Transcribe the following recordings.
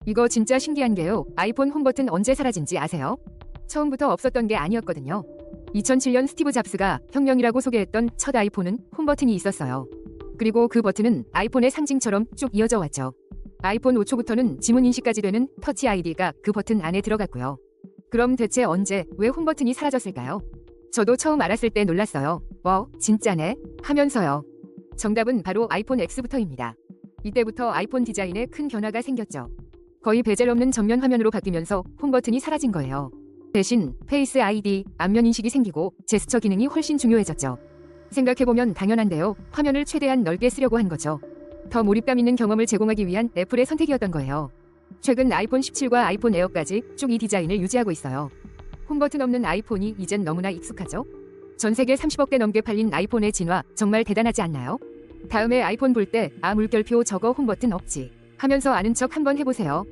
이거 진짜 신기한 게요. 아이폰 홈 버튼 언제 사라진지 아세요? 처음부터 없었던 게 아니었거든요. 2007년 스티브 잡스가 혁명이라고 소개했던 첫 아이폰은 홈 버튼이 있었어요. 그리고 그 버튼은 아이폰의 상징처럼 쭉 이어져 왔죠. 아이폰 5초부터는 지문 인식까지 되는 터치 아이디가 그 버튼 안에 들어갔고요. 그럼 대체 언제, 왜 홈 버튼이 사라졌을까요? 저도 처음 알았을 때 놀랐어요. 와우, 진짜네? 하면서요. 정답은 바로 아이폰 X부터입니다. 이때부터 아이폰 디자인에 큰 변화가 생겼죠. 거의 베젤 없는 전면 화면으로 바뀌면서 홈 버튼이 사라진 거예요. 대신 페이스 아이디, 안면 인식이 생기고 제스처 기능이 훨씬 중요해졌죠. 생각해보면 당연한데요. 화면을 최대한 넓게 쓰려고 한 거죠. 더 몰입감 있는 경험을 제공하기 위한 애플의 선택이었던 거예요. 최근 아이폰 17과 아이폰 에어까지 쭉 이 디자인을 유지하고 있어요. 홈 버튼 없는 아이폰이 이젠 너무나 익숙하죠? 전 세계 30억 대 넘게 팔린 아이폰의 진화 정말 대단하지 않나요? 다음에 아이폰 볼 때 아 물결표 저거 홈 버튼 없지 하면서 아는 척 한번 해보세요.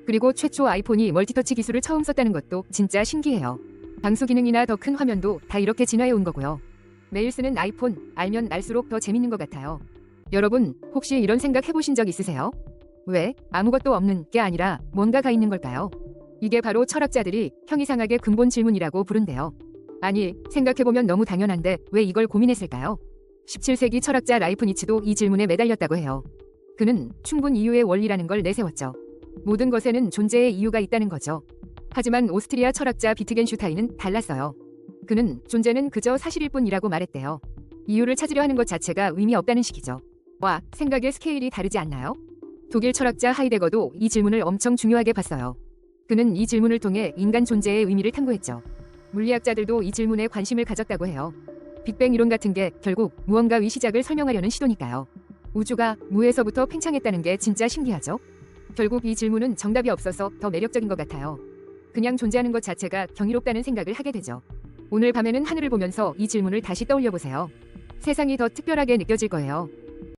그리고 최초 아이폰이 멀티터치 기술을 처음 썼다는 것도 진짜 신기해요. 방수 기능이나 더 큰 화면도 다 이렇게 진화해 온 거고요. 매일 쓰는 아이폰 알면 알수록 더 재밌는 것 같아요. 여러분 혹시 이런 생각 해보신 적 있으세요? 왜 아무것도 없는 게 아니라 뭔가가 있는 걸까요? 이게 바로 철학자들이 형이상하게 근본 질문이라고 부른대요. 아니 생각해보면 너무 당연한데 왜 이걸 고민했을까요? 17세기 철학자 라이프 니츠도 이 질문에 매달렸다고 해요. 그는 충분 이유의 원리라는 걸 내세웠죠. 모든 것에는 존재의 이유가 있다는 거죠. 하지만 오스트리아 철학자 비트겐슈타인은 달랐어요. 그는 존재는 그저 사실일 뿐이라고 말했대요. 이유를 찾으려 하는 것 자체가 의미 없다는 식이죠. 와, 생각의 스케일이 다르지 않나요? 독일 철학자 하이데거도 이 질문을 엄청 중요하게 봤어요. 그는 이 질문을 통해 인간 존재의 의미를 탐구했죠. 물리학자들도 이 질문에 관심을 가졌다고 해요. 빅뱅 이론 같은 게 결국 무언가의 시작을 설명하려는 시도니까요. 우주가 무에서부터 팽창했다는 게 진짜 신기하죠? 결국 이 질문은 정답이 없어서 더 매력적인 것 같아요. 그냥 존재하는 것 자체가 경이롭다는 생각을 하게 되죠. 오늘 밤에는 하늘을 보면서 이 질문을 다시 떠올려 보세요. 세상이 더 특별하게 느껴질 거예요.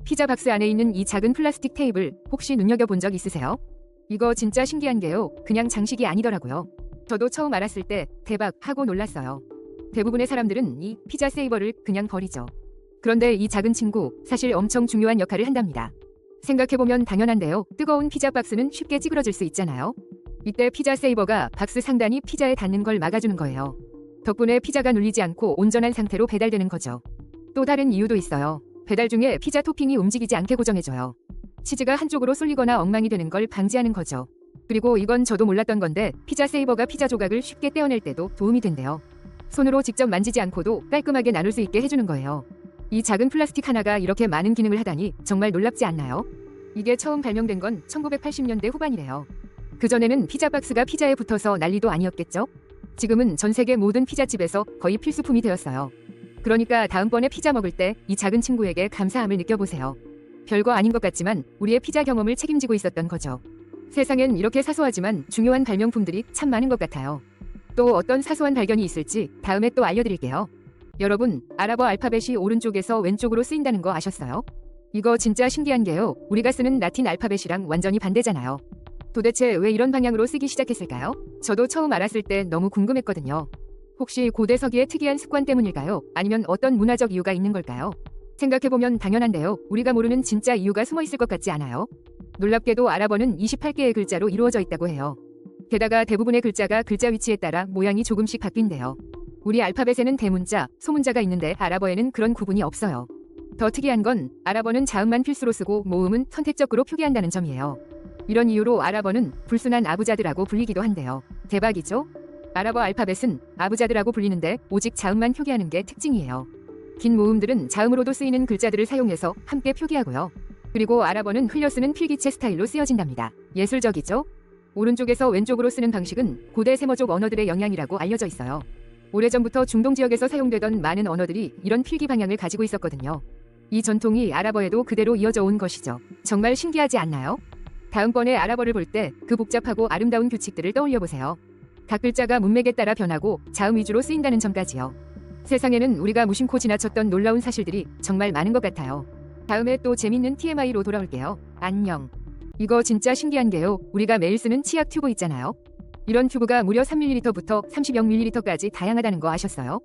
피자 박스 안에 있는 이 작은 플라스틱 테이블 혹시 눈여겨본 적 있으세요? 이거 진짜 신기한 게요. 그냥 장식이 아니더라고요. 저도 처음 알았을 때 대박 하고 놀랐어요. 대부분의 사람들은 이 피자 세이버를 그냥 버리죠. 그런데 이 작은 친구 사실 엄청 중요한 역할을 한답니다. 생각해보면 당연한데요. 뜨거운 피자 박스는 쉽게 찌그러질 수 있잖아요. 이때 피자 세이버가 박스 상단이 피자에 닿는 걸 막아주는 거예요. 덕분에 피자가 눌리지 않고 온전한 상태로 배달되는 거죠. 또 다른 이유도 있어요. 배달 중에 피자 토핑이 움직이지 않게 고정해줘요. 치즈가 한쪽으로 쏠리거나 엉망이 되는 걸 방지하는 거죠. 그리고 이건 저도 몰랐던 건데 피자 세이버가 피자 조각을 쉽게 떼어낼 때도 도움이 된대요. 손으로 직접 만지지 않고도 깔끔하게 나눌 수 있게 해주는 거예요. 이 작은 플라스틱 하나가 이렇게 많은 기능을 하다니 정말 놀랍지 않나요? 이게 처음 발명된 건 1980년대 후반이래요. 그전에는 피자 박스가 피자에 붙어서 난리도 아니었겠죠? 지금은 전 세계 모든 피자집에서 거의 필수품이 되었어요. 그러니까 다음번에 피자 먹을 때 이 작은 친구에게 감사함을 느껴보세요. 별거 아닌 것 같지만 우리의 피자 경험을 책임지고 있었던 거죠. 세상엔 이렇게 사소하지만 중요한 발명품들이 참 많은 것 같아요. 또 어떤 사소한 발견이 있을지 다음에 또 알려드릴게요. 여러분, 아랍어 알파벳이 오른쪽에서 왼쪽으로 쓰인다는 거 아셨어요? 이거 진짜 신기한 게요. 우리가 쓰는 라틴 알파벳이랑 완전히 반대잖아요. 도대체 왜 이런 방향으로 쓰기 시작했을까요? 저도 처음 알았을 때 너무 궁금했거든요. 혹시 고대 서기의 특이한 습관 때문일까요? 아니면 어떤 문화적 이유가 있는 걸까요? 생각해보면 당연한데요. 우리가 모르는 진짜 이유가 숨어 있을 것 같지 않아요? 놀랍게도 아랍어는 28개의 글자로 이루어져 있다고 해요. 게다가 대부분의 글자가 글자 위치에 따라 모양이 조금씩 바뀐대요. 우리 알파벳에는 대문자, 소문자가 있는데 아랍어에는 그런 구분이 없어요. 더 특이한 건 아랍어는 자음만 필수로 쓰고 모음은 선택적으로 표기한다는 점이에요. 이런 이유로 아랍어는 불순한 아부자드라고 불리기도 한대요. 대박이죠? 아랍어 알파벳은 아부자드라고 불리는데 오직 자음만 표기하는 게 특징이에요. 긴 모음들은 자음으로도 쓰이는 글자들을 사용해서 함께 표기하고요. 그리고 아랍어는 흘려쓰는 필기체 스타일로 쓰여진답니다. 예술적이죠? 오른쪽에서 왼쪽으로 쓰는 방식은 고대 세머족 언어들의 영향이라고 알려져 있어요. 오래전부터 중동 지역에서 사용되던 많은 언어들이 이런 필기 방향을 가지고 있었거든요. 이 전통이 아랍어에도 그대로 이어져 온 것이죠. 정말 신기하지 않나요? 다음번에 아랍어를 볼 때 그 복잡하고 아름다운 규칙들을 떠올려보세요. 각 글자가 문맥에 따라 변하고 자음 위주로 쓰인다는 점까지요. 세상에는 우리가 무심코 지나쳤던 놀라운 사실들이 정말 많은 것 같아요. 다음에 또 재밌는 TMI로 돌아올게요. 안녕. 이거 진짜 신기한 게요. 우리가 매일 쓰는 치약 튜브 있잖아요. 이런 튜브가 무려 3ml부터 30ml까지 다양하다는 거 아셨어요?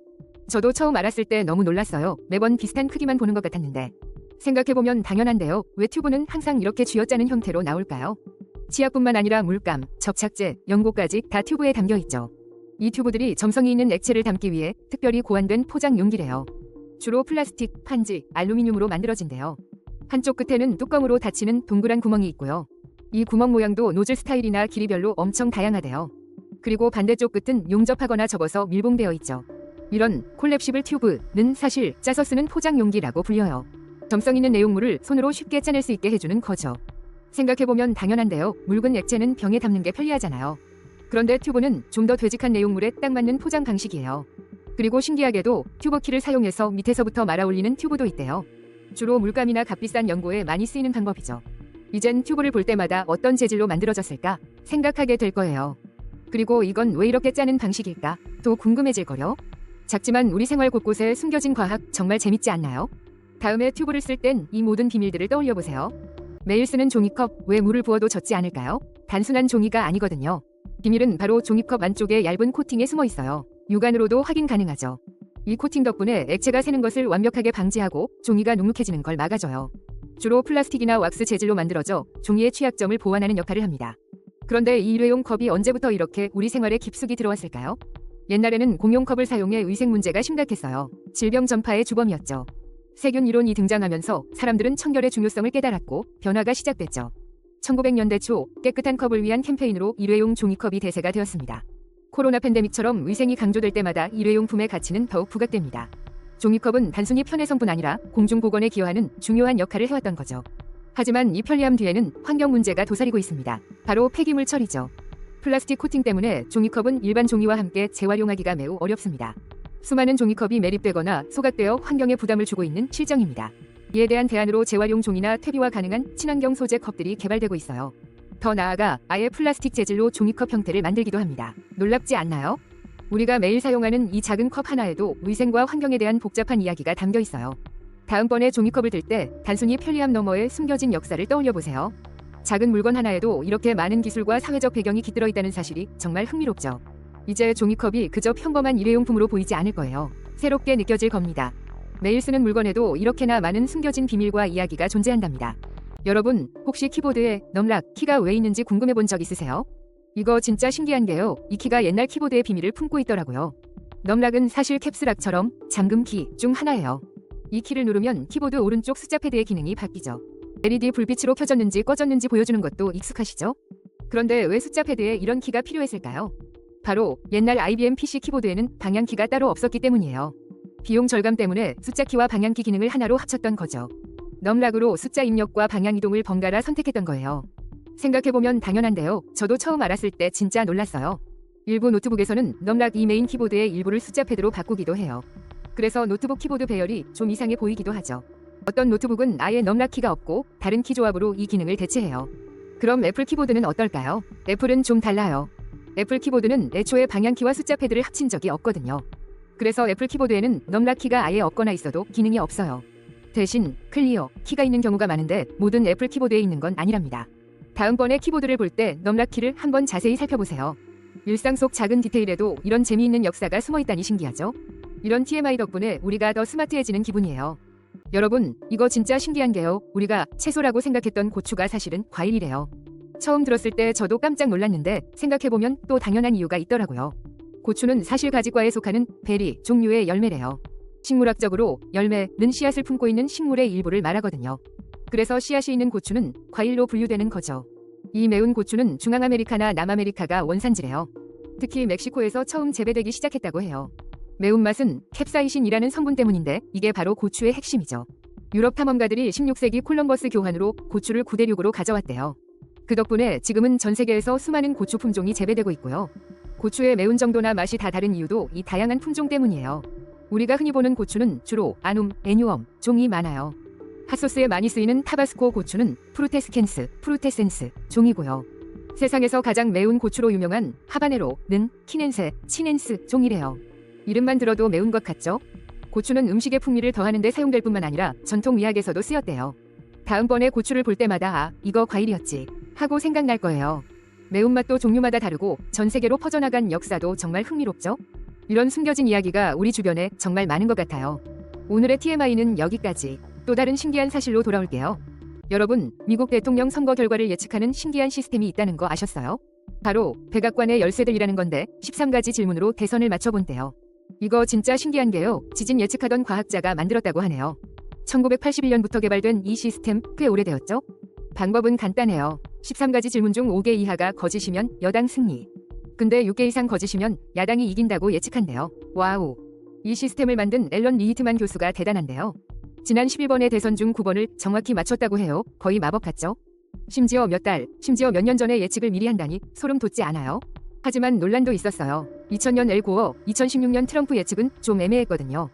저도 처음 알았을 때 너무 놀랐어요. 매번 비슷한 크기만 보는 것 같았는데. 생각해보면 당연한데요. 왜 튜브는 항상 이렇게 쥐어짜는 형태로 나올까요? 치약뿐만 아니라 물감, 접착제, 연고까지 다 튜브에 담겨 있죠. 이 튜브들이 점성이 있는 액체를 담기 위해 특별히 고안된 포장 용기래요. 주로 플라스틱, 판지, 알루미늄으로 만들어진대요. 한쪽 끝에는 뚜껑으로 닫히는 동그란 구멍이 있고요. 이 구멍 모양도 노즐 스타일이나 길이별로 엄청 다양하대요. 그리고 반대쪽 끝은 용접하거나 접어서 밀봉되어 있죠. 이런 콜랩시블 튜브는 사실 짜서 쓰는 포장 용기라고 불려요. 점성 있는 내용물을 손으로 쉽게 짜낼 수 있게 해주는 거죠. 생각해보면 당연한데요. 묽은 액체는 병에 담는 게 편리하잖아요. 그런데 튜브는 좀 더 되직한 내용물에 딱 맞는 포장 방식이에요. 그리고 신기하게도 튜브키를 사용해서 밑에서부터 말아 올리는 튜브도 있대요. 주로 물감이나 값비싼 연고에 많이 쓰이는 방법이죠. 이젠 튜브를 볼 때마다 어떤 재질로 만들어졌을까 생각하게 될 거예요. 그리고 이건 왜 이렇게 짜는 방식일까 또 궁금해질걸요. 작지만 우리 생활 곳곳에 숨겨진 과학 정말 재밌지 않나요? 다음에 튜브를 쓸 땐 이 모든 비밀들을 떠올려보세요. 매일 쓰는 종이컵 왜 물을 부어도 젖지 않을까요? 단순한 종이가 아니거든요. 비밀은 바로 종이컵 안쪽에 얇은 코팅에 숨어 있어요. 육안으로도 확인 가능하죠. 이 코팅 덕분에 액체가 새는 것을 완벽하게 방지하고 종이가 눅눅해지는 걸 막아줘요. 주로 플라스틱이나 왁스 재질로 만들어져 종이의 취약점을 보완하는 역할을 합니다. 그런데 이 일회용 컵이 언제부터 이렇게 우리 생활에 깊숙이 들어왔을까요? 옛날에는 공용컵을 사용해 위생 문제가 심각했어요. 질병 전파의 주범이었죠. 세균 이론이 등장하면서 사람들은 청결의 중요성을 깨달았고 변화가 시작됐죠. 1900년대 초 깨끗한 컵을 위한 캠페인으로 일회용 종이컵이 대세가 되었습니다. 코로나 팬데믹처럼 위생이 강조될 때마다 일회용품의 가치는 더욱 부각됩니다. 종이컵은 단순히 편의성뿐 아니라 공중보건에 기여하는 중요한 역할을 해왔던 거죠. 하지만 이 편리함 뒤에는 환경 문제가 도사리고 있습니다. 바로 폐기물 처리죠. 플라스틱 코팅 때문에 종이컵은 일반 종이와 함께 재활용하기가 매우 어렵습니다. 수많은 종이컵이 매립되거나 소각되어 환경에 부담을 주고 있는 실정입니다. 이에 대한 대안으로 재활용 종이나 퇴비화 가능한 친환경 소재 컵들이 개발되고 있어요. 더 나아가 아예 플라스틱 재질로 종이컵 형태를 만들기도 합니다. 놀랍지 않나요? 우리가 매일 사용하는 이 작은 컵 하나에도 위생과 환경에 대한 복잡한 이야기가 담겨 있어요. 다음번에 종이컵을 들 때 단순히 편리함 너머의 숨겨진 역사를 떠올려보세요. 작은 물건 하나에도 이렇게 많은 기술과 사회적 배경이 깃들어 있다는 사실이 정말 흥미롭죠. 이제 종이컵이 그저 평범한 일회용품으로 보이지 않을 거예요. 새롭게 느껴질 겁니다. 매일 쓰는 물건에도 이렇게나 많은 숨겨진 비밀과 이야기가 존재한답니다. 여러분, 혹시 키보드에 넘락 키가 왜 있는지 궁금해 본 적 있으세요? 이거 진짜 신기한 게요. 이 키가 옛날 키보드의 비밀을 품고 있더라고요. 넘락은 사실 캡스락처럼 잠금키 중 하나예요. 이 키를 누르면 키보드 오른쪽 숫자 패드의 기능이 바뀌죠. LED 불빛으로 켜졌는지 꺼졌는지 보여주는 것도 익숙하시죠? 그런데 왜 숫자 패드에 이런 키가 필요했을까요? 바로 옛날 IBM PC 키보드에는 방향키가 따로 없었기 때문이에요. 비용 절감 때문에 숫자키와 방향키 기능을 하나로 합쳤던 거죠. 넘락으로 숫자 입력과 방향 이동을 번갈아 선택했던 거예요. 생각해보면 당연한데요. 저도 처음 알았을 때 진짜 놀랐어요. 일부 노트북에서는 넘락 이 메인 키보드의 일부를 숫자 패드로 바꾸기도 해요. 그래서 노트북 키보드 배열이 좀 이상해 보이기도 하죠. 어떤 노트북은 아예 넘락 키가 없고 다른 키 조합으로 이 기능을 대체해요. 그럼 애플 키보드는 어떨까요? 애플은 좀 달라요. 애플 키보드는 애초에 방향키와 숫자 패드를 합친 적이 없거든요. 그래서 애플 키보드에는 넘락 키가 아예 없거나 있어도 기능이 없어요. 대신 클리어 키가 있는 경우가 많은데 모든 애플 키보드에 있는 건 아니랍니다. 다음번에 키보드를 볼 때 넘락 키를 한번 자세히 살펴보세요. 일상 속 작은 디테일에도 이런 재미있는 역사가 숨어있다니 신기하죠? 이런 TMI 덕분에 우리가 더 스마트해지는 기분이에요. 여러분, 이거 진짜 신기한 게요. 우리가 채소라고 생각했던 고추가 사실은 과일이래요. 처음 들었을 때 저도 깜짝 놀랐는데 생각해보면 또 당연한 이유가 있더라고요. 고추는 사실 가지과에 속하는 베리 종류의 열매래요. 식물학적으로 열매는 씨앗을 품고 있는 식물의 일부를 말하거든요. 그래서 씨앗이 있는 고추는 과일로 분류되는 거죠. 이 매운 고추는 중앙아메리카나 남아메리카가 원산지래요. 특히 멕시코에서 처음 재배되기 시작했다고 해요. 매운맛은 캡사이신이라는 성분 때문인데 이게 바로 고추의 핵심이죠. 유럽 탐험가들이 16세기 콜럼버스 교환으로 고추를 구대륙으로 가져왔대요. 그 덕분에 지금은 전 세계에서 수많은 고추 품종이 재배되고 있고요. 고추의 매운 정도나 맛이 다 다른 이유도 이 다양한 품종 때문이에요. 우리가 흔히 보는 고추는 주로 아눔, 애뉴엄 종이 많아요. 핫소스에 많이 쓰이는 타바스코 고추는 프루테센스 종이고요. 세상에서 가장 매운 고추로 유명한 하바네로는 치넨스 종이래요. 이름만 들어도 매운 것 같죠? 고추는 음식의 풍미를 더하는 데 사용될 뿐만 아니라 전통 미학에서도 쓰였대요. 다음번에 고추를 볼 때마다 아, 이거 과일이었지 하고 생각날 거예요. 매운맛도 종류마다 다르고 전 세계로 퍼져나간 역사도 정말 흥미롭죠? 이런 숨겨진 이야기가 우리 주변에 정말 많은 것 같아요. 오늘의 TMI는 여기까지. 또 다른 신기한 사실로 돌아올게요. 여러분, 미국 대통령 선거 결과를 예측하는 신기한 시스템이 있다는 거 아셨어요? 바로 백악관의 열쇠들이라는 건데 13가지 질문으로 대선을 맞춰본대요. 이거 진짜 신기한 게요. 지진 예측하던 과학자가 만들었다고 하네요. 1981년부터 개발된 이 시스템 꽤 오래되었죠? 방법은 간단해요. 13가지 질문 중 5개 이하가 거짓이면 여당 승리. 근데 6개 이상 거짓이면 야당이 이긴다고 예측한대요. 와우. 이 시스템을 만든 앨런 리히트만 교수가 대단한데요. 지난 11번의 대선 중 9번을 정확히 맞췄다고 해요. 거의 마법 같죠? 심지어 몇 달, 심지어 몇 년 전에 예측을 미리 한다니 소름 돋지 않아요? 하지만 논란도 있었어요. 2000년 엘 고어, 2016년 트럼프 예측은 좀 애매했거든요.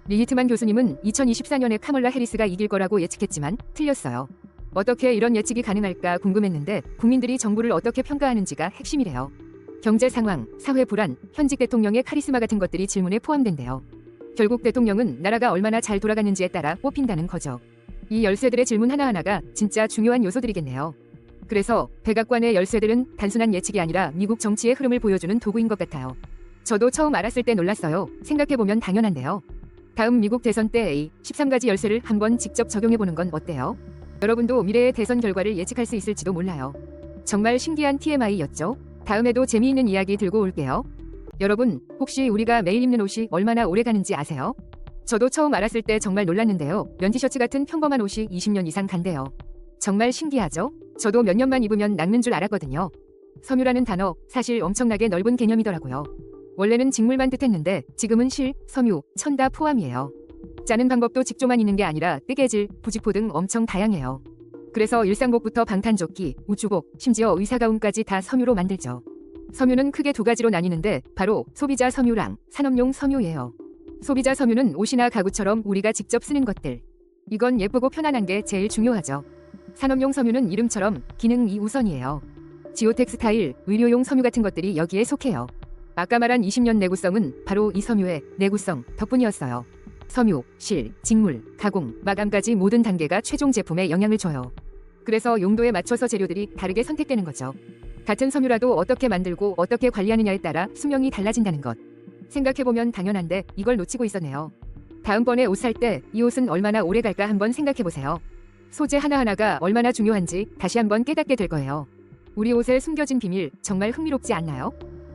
리히트만 교수님은 2024년에 카멀라 해리스가 이길 거라고 예측했지만 틀렸어요. 어떻게 이런 예측이 가능할까 궁금했는데 국민들이 정부를 어떻게 평가하는지가 핵심이래요. 경제 상황, 사회 불안, 현직 대통령의 카리스마 같은 것들이 질문에 포함된대요. 결국 대통령은 나라가 얼마나 잘 돌아가는지에 따라 뽑힌다는 거죠. 이 열쇠들의 질문 하나하나가 진짜 중요한 요소들이겠네요. 그래서 백악관의 열쇠들은 단순한 예측이 아니라 미국 정치의 흐름을 보여주는 도구인 것 같아요. 저도 처음 알았을 때 놀랐어요. 생각해보면 당연한데요. 다음 미국 대선 때 13가지 열쇠를 한번 직접 적용해보는 건 어때요? 여러분도 미래의 대선 결과를 예측할 수 있을지도 몰라요. 정말 신기한 TMI였죠? 다음에도 재미있는 이야기 들고 올게요. 여러분, 혹시 우리가 매일 입는 옷이 얼마나 오래 가는지 아세요? 저도 처음 알았을 때 정말 놀랐는데요. 면 티셔츠 같은 평범한 옷이 20년 이상 간대요. 정말 신기하죠? 저도 몇 년만 입으면 낡는 줄 알았거든요. 섬유라는 단어, 사실 엄청나게 넓은 개념이더라고요. 원래는 직물만 뜻했는데 지금은 실, 섬유, 천 다 포함이에요. 짜는 방법도 직조만 있는 게 아니라 뜨개질, 부직포 등 엄청 다양해요. 그래서 일상복부터 방탄조끼, 우주복, 심지어 의사가운까지 다 섬유로 만들죠. 섬유는 크게 두 가지로 나뉘는데 바로 소비자 섬유랑 산업용 섬유예요. 소비자 섬유는 옷이나 가구처럼 우리가 직접 쓰는 것들. 이건 예쁘고 편안한 게 제일 중요하죠. 산업용 섬유는 이름처럼 기능이 우선이에요. 지오텍스타일, 의료용 섬유 같은 것들이 여기에 속해요. 아까 말한 20년 내구성은 바로 이 섬유의 내구성 덕분이었어요. 섬유, 실, 직물, 가공, 마감까지 모든 단계가 최종 제품에 영향을 줘요. 그래서 용도에 맞춰서 재료들이 다르게 선택되는 거죠. 같은 섬유라도 어떻게 만들고 어떻게 관리하느냐에 따라 수명이 달라진다는 것. 생각해보면 당연한데 이걸 놓치고 있었네요. 다음번에 옷 살 때 이 옷은 얼마나 오래 갈까 한번 생각해보세요. 소재 하나하나가 얼마나 중요한지 다시 한번 깨닫게 될 거예요. 우리 옷에 숨겨진 비밀 정말 흥미롭지 않나요?